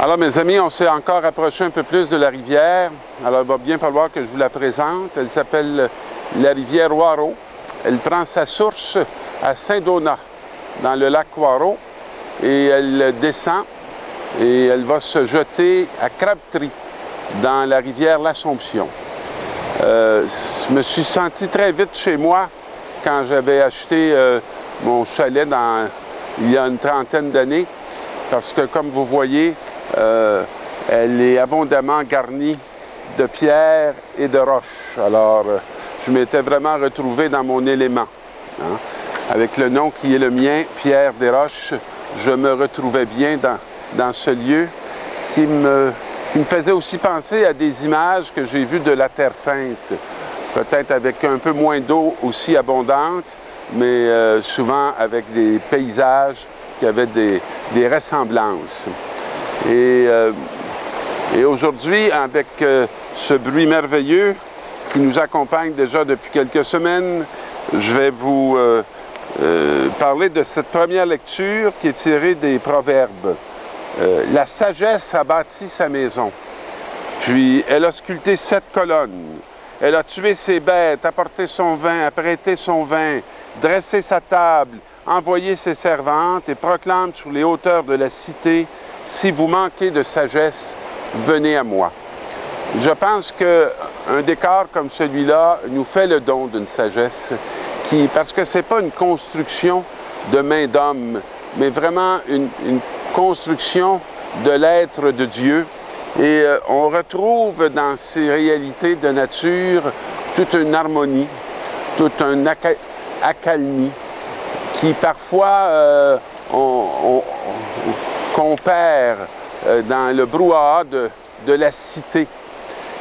Alors, mes amis, on s'est encore approché un peu plus de la rivière. Alors, il va bien falloir que je vous la présente. Elle s'appelle la rivière Waro. Elle prend sa source à Saint-Donat, dans le lac Waro, et elle descend et elle va se jeter à Crabtree, dans la rivière l'Assomption. Je me suis senti très vite chez moi quand j'avais acheté mon chalet il y a une trentaine d'années, parce que, comme vous voyez, elle est abondamment garnie de pierres et de roches. Alors, je m'étais vraiment retrouvé dans mon élément. Hein? Avec le nom qui est le mien, Pierre des Roches, je me retrouvais bien dans ce lieu qui me faisait aussi penser à des images que j'ai vues de la Terre Sainte, peut-être avec un peu moins d'eau aussi abondante, mais souvent avec des paysages qui avaient des ressemblances. Et aujourd'hui, avec ce bruit merveilleux qui nous accompagne déjà depuis quelques semaines, je vais vous parler de cette première lecture qui est tirée des Proverbes. La sagesse a bâti sa maison, puis elle a sculpté 7 colonnes. Elle a tué ses bêtes, apporté son vin, apprêté son vin, dressé sa table, envoyé ses servantes et proclame sur les hauteurs de la cité: si vous manquez de sagesse, venez à moi. Je pense qu'un décor comme celui-là nous fait le don d'une sagesse parce que ce n'est pas une construction de main d'homme, mais vraiment une construction de l'être de Dieu. Et on retrouve dans ces réalités de nature toute une harmonie, toute une accalmie qui parfois qu'on perd dans le brouhaha de la cité.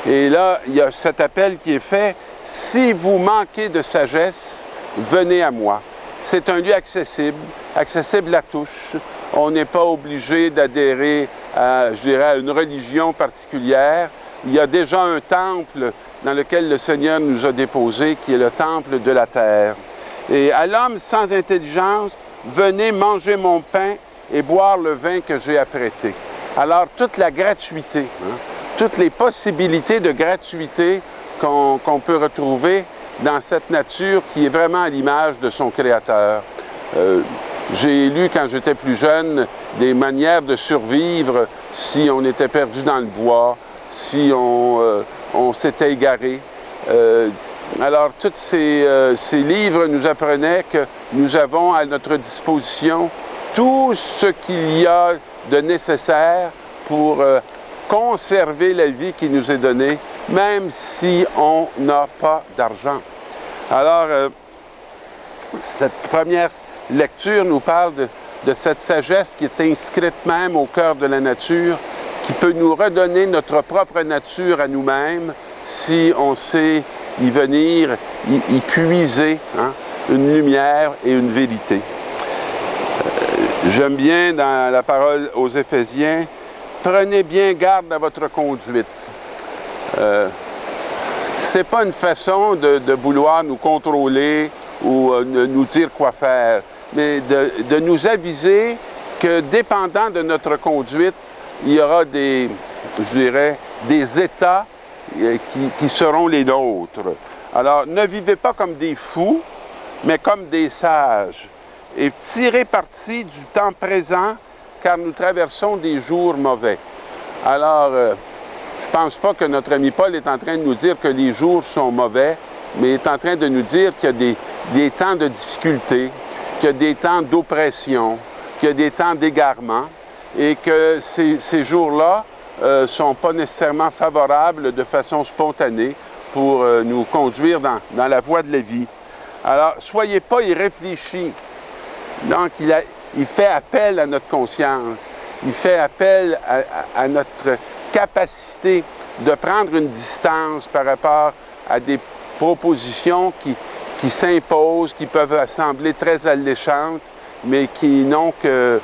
Et là, il y a cet appel qui est fait: si vous manquez de sagesse, venez à moi. C'est un lieu accessible à tous. On n'est pas obligé d'adhérer à une religion particulière. Il y a déjà un temple dans lequel le Seigneur nous a déposés, qui est le temple de la terre. Et à l'homme sans intelligence, venez manger mon pain et boire le vin que j'ai apprêté. Alors, toute la gratuité, toutes les possibilités de gratuité qu'on peut retrouver dans cette nature qui est vraiment à l'image de son Créateur. J'ai lu, quand j'étais plus jeune, des manières de survivre si on était perdu dans le bois, si on s'était égaré. Alors, tous ces livres nous apprenaient que nous avons à notre disposition tout ce qu'il y a de nécessaire pour conserver la vie qui nous est donnée, même si on n'a pas d'argent. Alors, cette première lecture nous parle de cette sagesse qui est inscrite même au cœur de la nature, qui peut nous redonner notre propre nature à nous-mêmes si on sait y venir, y puiser une lumière et une vérité. J'aime bien dans la parole aux Éphésiens: prenez bien garde à votre conduite. C'est pas une façon de vouloir nous contrôler ou nous dire quoi faire, mais de nous aviser que, dépendant de notre conduite, il y aura des états qui seront les nôtres. Alors, ne vivez pas comme des fous, mais comme des sages, et tirez parti du temps présent, car nous traversons des jours mauvais. Alors, je ne pense pas que notre ami Paul est en train de nous dire que les jours sont mauvais, mais il est en train de nous dire qu'il y a des temps de difficulté, qu'il y a des temps d'oppression, qu'il y a des temps d'égarement, et que ces jours-là ne sont pas nécessairement favorables de façon spontanée pour nous conduire dans la voie de la vie. Alors, soyez pas irréfléchis. Donc, il fait appel à notre conscience. Il fait appel à notre capacité de prendre une distance par rapport à des propositions qui s'imposent, qui peuvent sembler très alléchantes, mais qui n'ont que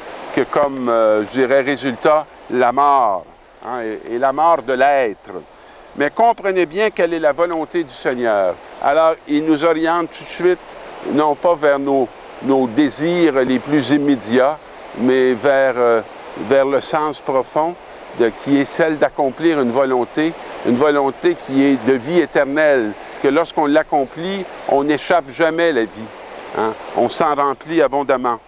comme, résultat, la mort, et la mort de l'être. Mais comprenez bien quelle est la volonté du Seigneur. Alors, il nous oriente tout de suite, non pas vers nos désirs les plus immédiats, mais vers le sens profond, qui est celle d'accomplir une volonté qui est de vie éternelle, que lorsqu'on l'accomplit, on n'échappe jamais à la vie. Hein? On s'en remplit abondamment.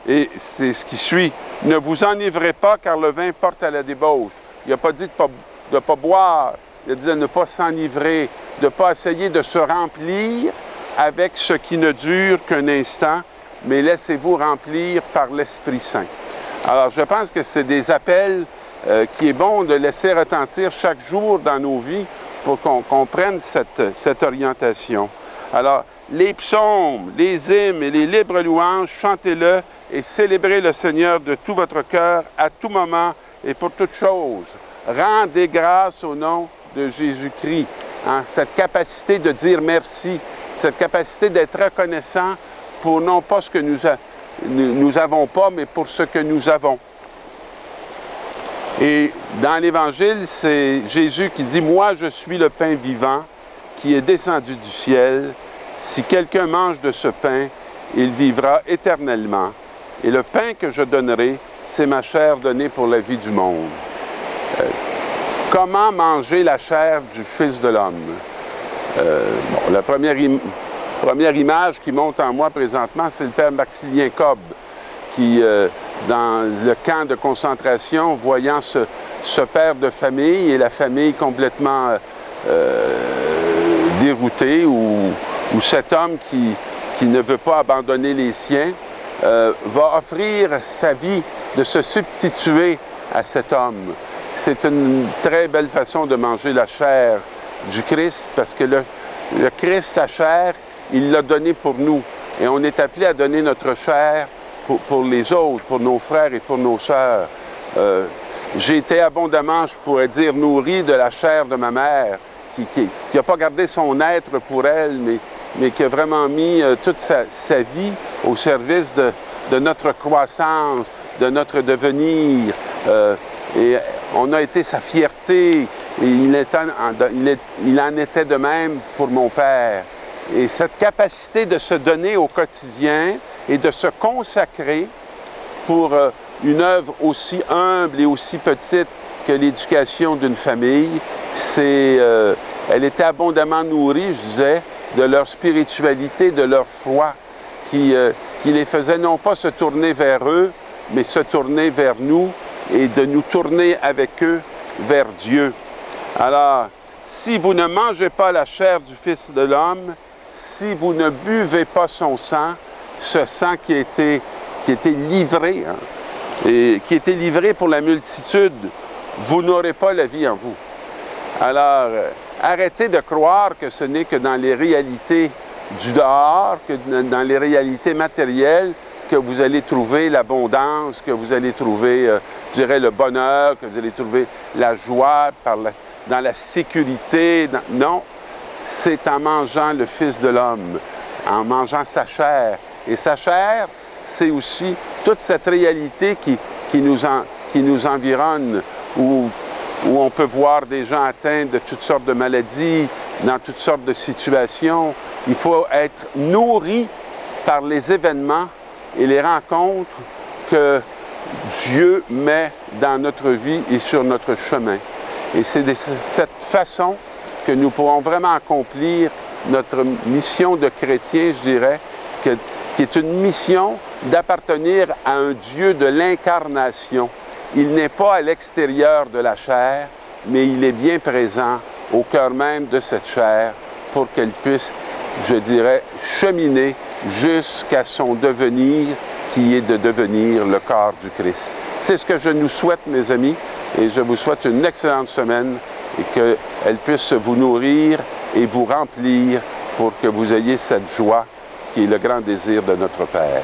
Et c'est ce qui suit. Ne vous enivrez pas, car le vin porte à la débauche. Il n'a pas dit de ne pas boire, il a dit de ne pas s'enivrer, de ne pas essayer de se remplir avec ce qui ne dure qu'un instant, mais laissez-vous remplir par l'Esprit Saint. Alors, je pense que c'est des appels qui est bon de laisser retentir chaque jour dans nos vies pour qu'on comprenne cette orientation. Alors, les psaumes, les hymnes et les libres louanges, chantez-le et célébrez le Seigneur de tout votre cœur, à tout moment et pour toutes choses. Rendez grâce au nom de Jésus-Christ. Hein? Cette capacité de dire merci, cette capacité d'être reconnaissant pour non pas ce que nous avons pas, mais pour ce que nous avons. Et dans l'Évangile, c'est Jésus qui dit « Moi, je suis le pain vivant qui est descendu du ciel. Si quelqu'un mange de ce pain, il vivra éternellement. Et le pain que je donnerai, c'est ma chair donnée pour la vie du monde. » Comment manger la chair du Fils de l'homme? La première image qui monte en moi présentement, c'est le père Maximilien Kolb, qui, dans le camp de concentration, voyant ce père de famille et la famille complètement déroutée, ou cet homme qui ne veut pas abandonner les siens, va offrir sa vie de se substituer à cet homme. C'est une très belle façon de manger la chair du Christ, parce que le Christ, sa chair, il l'a donnée pour nous. Et on est appelé à donner notre chair pour les autres, pour nos frères et pour nos sœurs. J'ai été abondamment, je pourrais dire, nourri de la chair de ma mère, qui n'a pas gardé son être pour elle, mais qui a vraiment mis toute sa vie au service de notre croissance, de notre devenir. Et on a été sa fierté, et il en était de même pour mon père. Et cette capacité de se donner au quotidien et de se consacrer pour une œuvre aussi humble et aussi petite que l'éducation d'une famille, elle était abondamment nourrie, je disais, de leur spiritualité, de leur foi, qui les faisait non pas se tourner vers eux, mais se tourner vers nous et de nous tourner avec eux vers Dieu. Alors, si vous ne mangez pas la chair du Fils de l'homme, si vous ne buvez pas son sang, ce sang qui a été livré, hein, et qui a été livré pour la multitude, vous n'aurez pas la vie en vous. Alors, arrêtez de croire que ce n'est que dans les réalités du dehors, que dans les réalités matérielles, que vous allez trouver l'abondance, que vous allez trouver, je dirais, le bonheur, que vous allez trouver la joie dans la sécurité. Non, c'est en mangeant le Fils de l'homme, en mangeant sa chair. Et sa chair, c'est aussi toute cette réalité qui nous environne, où on peut voir des gens atteints de toutes sortes de maladies, dans toutes sortes de situations. Il faut être nourri par les événements et les rencontres que Dieu met dans notre vie et sur notre chemin. Et c'est de cette façon que nous pourrons vraiment accomplir notre mission de chrétien, je dirais, qui est une mission d'appartenir à un Dieu de l'incarnation. Il n'est pas à l'extérieur de la chair, mais il est bien présent au cœur même de cette chair pour qu'elle puisse, je dirais, cheminer jusqu'à son devenir, qui est de devenir le corps du Christ. C'est ce que je nous souhaite, mes amis, et je vous souhaite une excellente semaine et qu'elle puisse vous nourrir et vous remplir pour que vous ayez cette joie qui est le grand désir de notre Père.